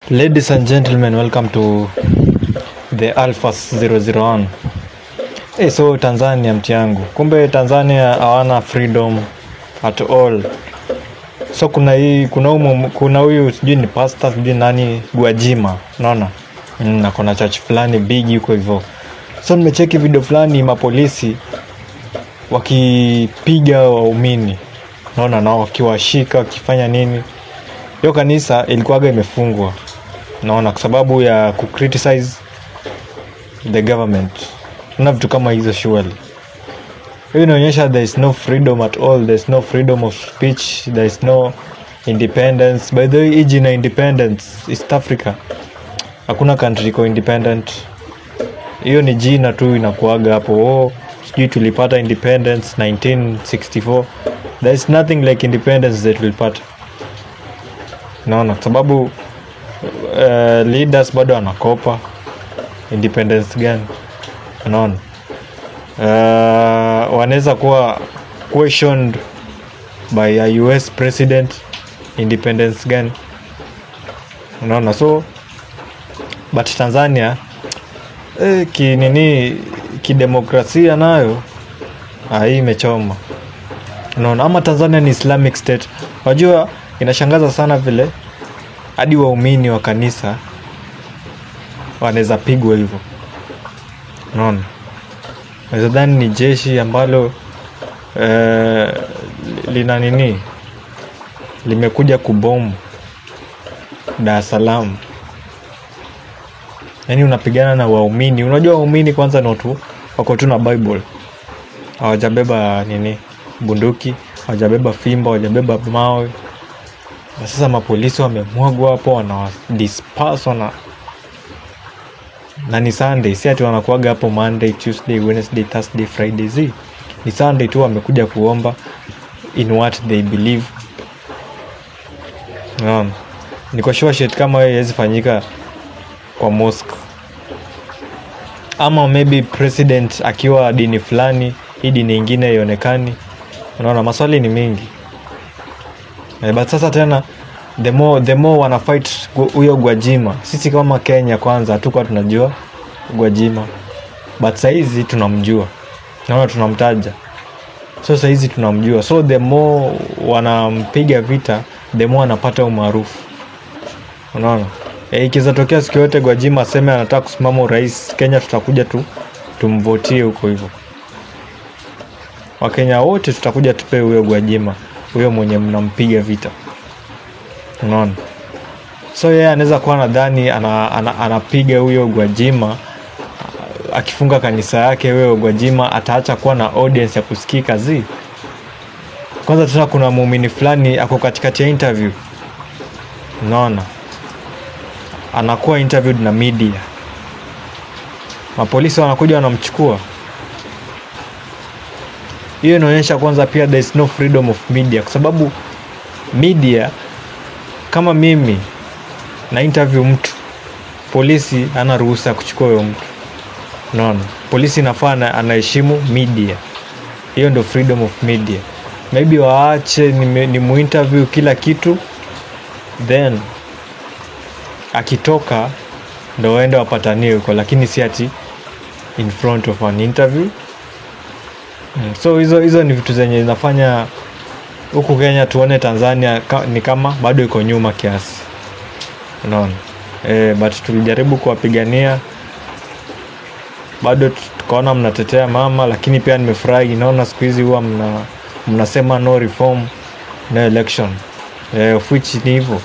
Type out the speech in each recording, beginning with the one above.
Ladies and gentlemen, welcome to the Alpha 001. So Tanzania mtiangu. Kumbe Tanzania hawana freedom at all. So kuna huyu sijui ni pastor sijui nani Gwajima, unaona? Na kuna church fulani big huko hivyo. So nimecheki video fulani mapolisi wakipiga waumini. Unaona, nao wakiwashika wakifanya nini? Hiyo kanisa ilikuwaga imefungwa. Naona kwa sababu ya kucriticize the government. Kuna vitu kama hizo surely. Hiyo inaonyesha there is no freedom at all, there is no freedom of speech, there is no independence. By the way, hii na independence East Africa, hakuna country iko independent. Hiyo ni jina tu inakuaga hapo. Sijui tulipata independence 1964. There is nothing like independence that tulipata. Naona kwa sababu leaders bado wanakopa. Independence gani? Unaona, wanaweza kuwa questioned by a US president. Independence gani? Unaona, so but Tanzania kidemokrasia nayo hii imechoma. Unaona, ama Tanzania ni Islamic state. Wajua inashangaza sana vile hadi waumini wa kanisa wanaweza pigwa hivyo. Unaona, nadhani ni jeshi ambalo limekuja kubomu Dar es Salaam. Yaani unapigana na waumini. Unajua waumini kwanza ni watu wako tu na Bible. Hawajabeba bunduki, hawajabeba fimbo, hawajabeba mawe. Na sasa mapolisi wamemwagwa hapo, wana disperse na ni Sunday. Si ati wanakuaga hapo Monday, Tuesday, Wednesday, Thursday, Friday. Ni Sunday tu wamekuja kuomba in what they believe. Niko sure shit kama hiyo haiwezi fanyika kwa mosque. Ama maybe president akiwa dini fulani, hii dini nyingine ionekani. Unaona, maswali ni mingi. But sasa tena the more wana fight huyo Gwajima. Sisi kama Kenya kwanza hatukuwa tunajua Gwajima, but saizi tunamjua. Naona tunamtaja. So saizi tunamjua. So the more wanampiga vita, the more anapata umaarufu. Unaona? Ikiza tokea siku yote Gwajima aseme anataka kusimama urais Kenya, tutakuja tumvotie huko hivyo. Wakenya wote tutakuja tupe huyo Gwajima, huyo mwenye mnampiga vita. Unaona? So yeye anaweza kuwa nadhani anapiga huyo Gwajima, akifunga kanisa yake huyo Gwajima ataacha kuwa na audience ya kusikika zi. Kwanza tena kuna muumini fulani ako katikati ya interview. Unaona? Anakuwa interviewed na media. Mapolisi wanakuja wanamchukua. Hiyo inaonyesha kwanza pia there is no freedom of media, kwa sababu media kama mimi na interview mtu, polisi hana ruhusa kuchukua huyo mtu. Unaona? Polisi inafaa anaheshimu media. Hiyo ndio freedom of media. Maybe waache ni muinterview kila kitu, then akitoka ndio waende wapatanie huko, lakini si ati in front of an interview. So hizo ni vitu zenye zinafanya huku Kenya tuone Tanzania ni kama bado iko nyuma kiasi. Unaona? But tulijaribu kuwapigania, bado tukaona mnatetea mama, lakini pia nimefurahi naona siku hizi huwa mnasema no reform no election. Of which ni hivyo.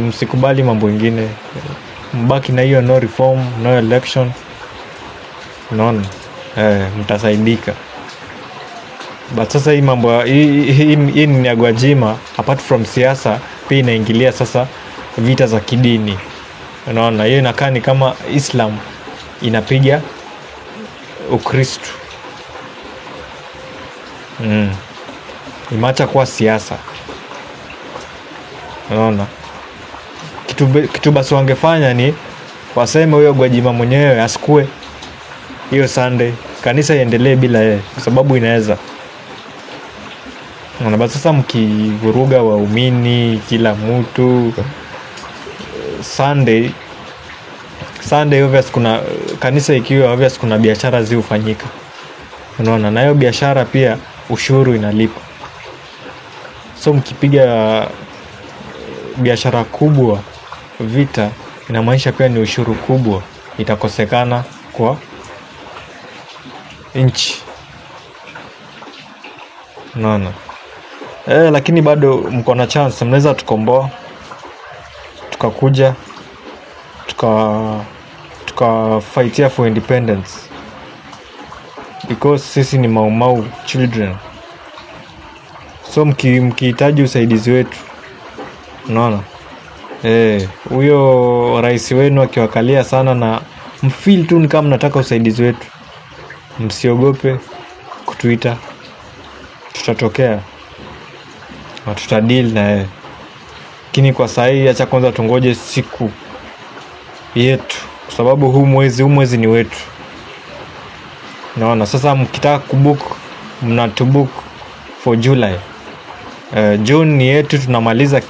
Msikubali mambo mengine. Mbaki na hiyo no reform no election. Unaona? Mtasaidika. But sasa hii mambo hii ni ya Gwajima, apart from siasa pia inaingilia sasa vita za kidini. Unaona, hiyo inakaa ni kama Islam inapiga Ukristo. Imeacha kuwa siasa. Unaona, kitu basi wangefanya ni waseme huyo Gwajima mwenyewe asikue hiyo Sunday, kanisa iendelee bila yeye, kwa sababu inaweza. Unaona, basi sasa mkivuruga waumini kila mtu Sunday obvious kuna kanisa ikiwa obvious kuna biashara hufanyika. Unaona, na hiyo biashara pia ushuru inalipa. So mkipiga biashara kubwa vita, inamaanisha pia ni ushuru kubwa itakosekana kwa nchi. Unaona? Lakini bado mko na chance, mnaweza tukomboa, tukakuja, tuka fightia for independence, because sisi ni Mau children. So mkihitaji usaidizi wetu, unaona, huyo rais wenu akiwakalia sana na mfeel tu ni kama mnataka usaidizi wetu, msiogope kutuita, tutatokea na tutadeal na yeye. Lakini kwa sasa hii acha kwanza tungoje siku yetu, kwa sababu huu mwezi ni wetu. Naona sasa mkitaka kubook, mnatubook for July. June ni yetu, tunamaliza